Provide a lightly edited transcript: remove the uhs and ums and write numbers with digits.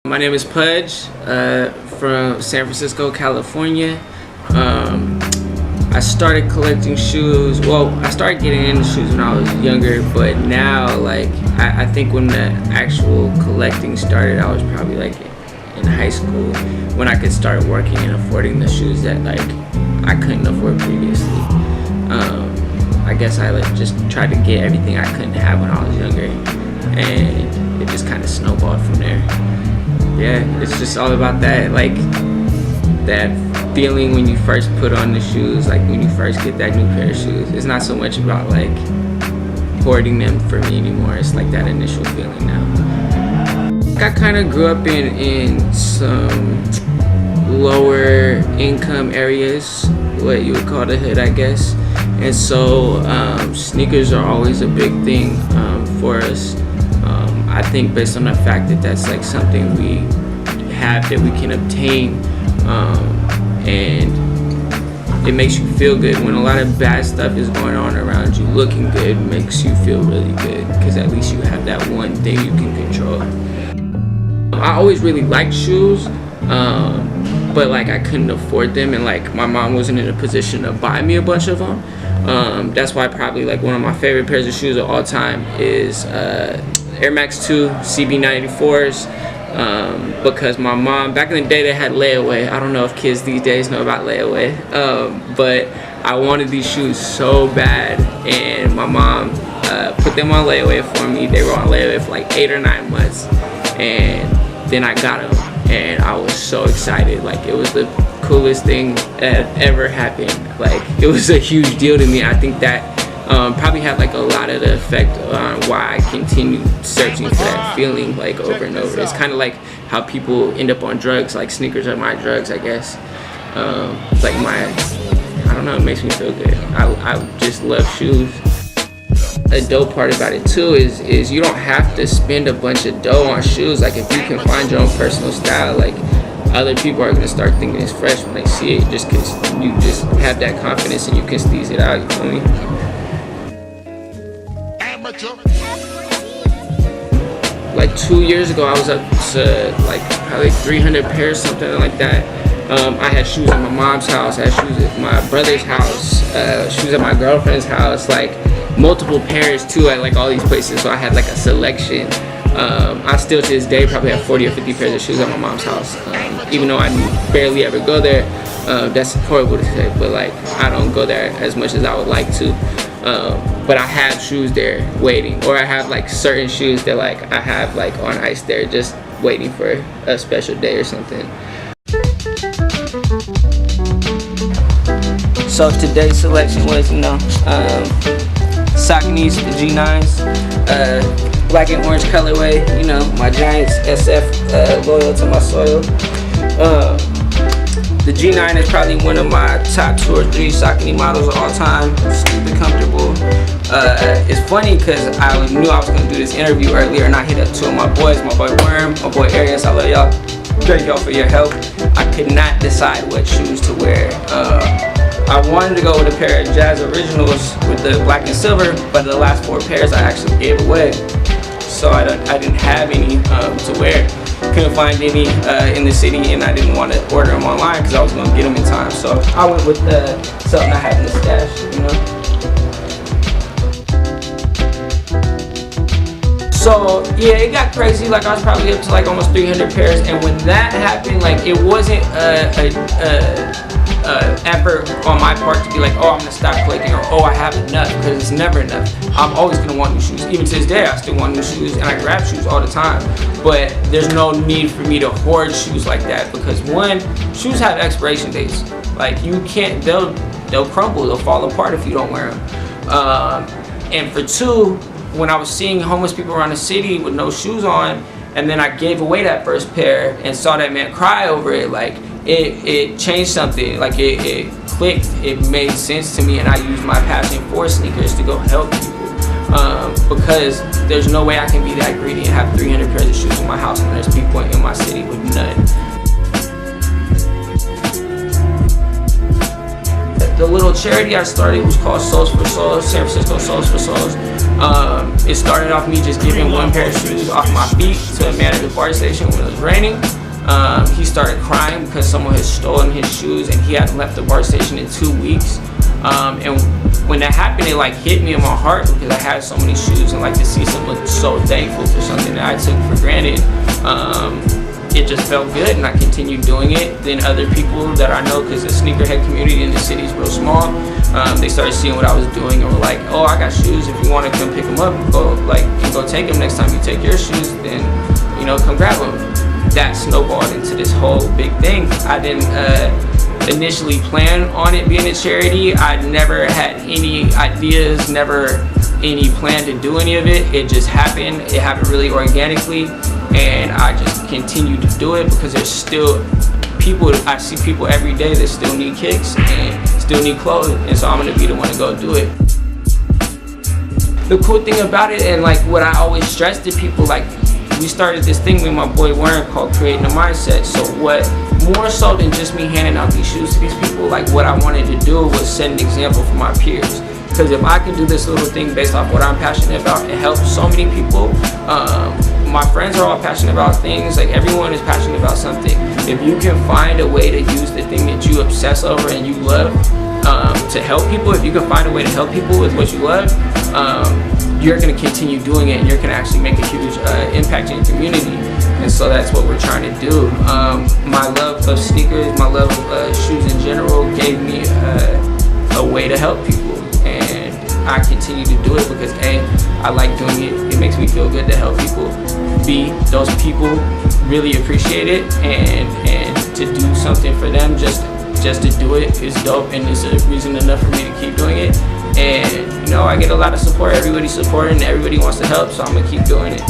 My name is Pudge from San Francisco, California. I started collecting shoes. Well, I started getting into shoes when I was younger, but now, like, I think when the actual collecting started, I was probably like in high school when I could start working and affording the shoes that like I couldn't afford previously. I guess I just tried to get everything I couldn't have when I was younger, and it just kind of snowballed from there. Yeah, it's just all about that, like, that feeling when you first put on the shoes, like when you first get that new pair of shoes. It's not so much about like hoarding them for me anymore. It's like that initial feeling now. I kind of grew up in some lower income areas, what you would call the hood, I guess. And so sneakers are always a big thing for us. I think based on the fact that that's like something we have that we can obtain, and it makes you feel good. When a lot of bad stuff is going on around you, looking good makes you feel really good because at least you have that one thing you can control. I always really liked shoes, but like I couldn't afford them, and like my mom wasn't in a position to buy me a bunch of them. That's why probably like one of my favorite pairs of shoes of all time is Air Max 2 CB94s, because my mom, back in the day they had layaway. I don't know if kids these days know about layaway, but I wanted these shoes so bad, and my mom put them on layaway for me. They were on layaway for like 8 or 9 months, and then I got them, and I was so excited. Like, it was the coolest thing that ever happened. Like, it was a huge deal to me. I think that probably had like a lot of the effect on why I continued searching for that feeling like over and over. It's kind of like how people end up on drugs. Like, sneakers are my drugs, I guess. Like I don't know, it makes me feel good. I just love shoes. A dope part about it too is you don't have to spend a bunch of dough on shoes. Like, if you can find your own personal style, like, other people are gonna start thinking it's fresh when they see it, just cause you just have that confidence and you can steeze it out, you feel me? Like 2 years ago, I was up to like probably 300 pairs, something like that. I had shoes at my mom's house, I had shoes at my brother's house, shoes at my girlfriend's house, like multiple pairs too at like all these places. So I had like a selection. I still to this day probably have 40 or 50 pairs of shoes at my mom's house, even though I barely ever go there. That's horrible to say, but like I don't go there as much as I would like to. But I have shoes there waiting, or I have like certain shoes that like I have like on ice there just waiting for a special day or something. So today's selection was, Sauconys, the G9s, black and orange colorway, my Giants SF, loyal to my soil. The G9 is probably one of my top 2 or 3 Saucony models of all time. Super comfortable. It's funny because I knew I was going to do this interview earlier, and I hit up 2 of my boys, my boy Worm, my boy Arias. I love y'all. Thank y'all for your help. I could not decide what shoes to wear. I wanted to go with a pair of Jazz Originals with the black and silver, but the last 4 pairs I actually gave away. So I didn't have any to wear. Couldn't find any in the city, and I didn't want to order them online because I was going to get them in time. So I went with something I had in the stash, So yeah, it got crazy. Like, I was probably up to like almost 300 pairs, and when that happened, like, it wasn't effort on my part to be like, oh, I'm gonna stop collecting, or oh, I have enough, because it's never enough. I'm always gonna want new shoes. Even to this day, I still want new shoes, and I grab shoes all the time. But there's no need for me to hoard shoes like that, because one, shoes have expiration dates. Like, you can't, they'll crumble, they'll fall apart if you don't wear them. And for 2, when I was seeing homeless people around the city with no shoes on, and then I gave away that first pair and saw that man cry over it, like, it changed something. Like, it clicked, it made sense to me, and I used my passion for sneakers to go help people. Because there's no way I can be that greedy and have 300 pairs of shoes in my house when there's people in my city with none. The little charity I started was called Souls for Souls, San Francisco Souls for Souls. It started off me just giving one pair of shoes off my feet to a man at the bar station when it was raining. He started crying because someone had stolen his shoes and he hadn't left the bar station in 2 weeks. And when that happened, it like hit me in my heart because I had so many shoes, and like to see someone so thankful for something that I took for granted, it just felt good, and I continued doing it. Then other people that I know, because the sneakerhead community in the city is real small, they started seeing what I was doing and were like, oh, I got shoes, if you want to come pick them up, go take them next time you take your shoes, then come grab them. That snowballed into this whole big thing. I didn't initially plan on it being a charity. I never had any ideas, never any plan to do any of it. It just happened. It happened really organically, and I just continued to do it because there's still people, I see people every day that still need kicks and still need clothes, and so I'm gonna be the one to go do it. The cool thing about it, and like what I always stress to people, like we started this thing with my boy Warren called Creating a Mindset. So what, more so than just me handing out these shoes to these people, like what I wanted to do was set an example for my peers. Because if I can do this little thing based off what I'm passionate about, it helps so many people. My friends are all passionate about things, like everyone is passionate about something. If you can find a way to use the thing that you obsess over and you love to help people, if you can find a way to help people with what you love, you're going to continue doing it, and you're going to actually make a huge impact in your community. And so that's what we're trying to do. My love of sneakers, my love of shoes in general gave me a way to help people, and I continue to do it because A, I like doing it. It makes me feel good to help people. B, those people really appreciate it, and to do something for them just to do it is dope, and it's a reason enough for me to keep doing it. And I get a lot of support. Everybody's supporting, everybody wants to help, so I'm gonna keep doing it.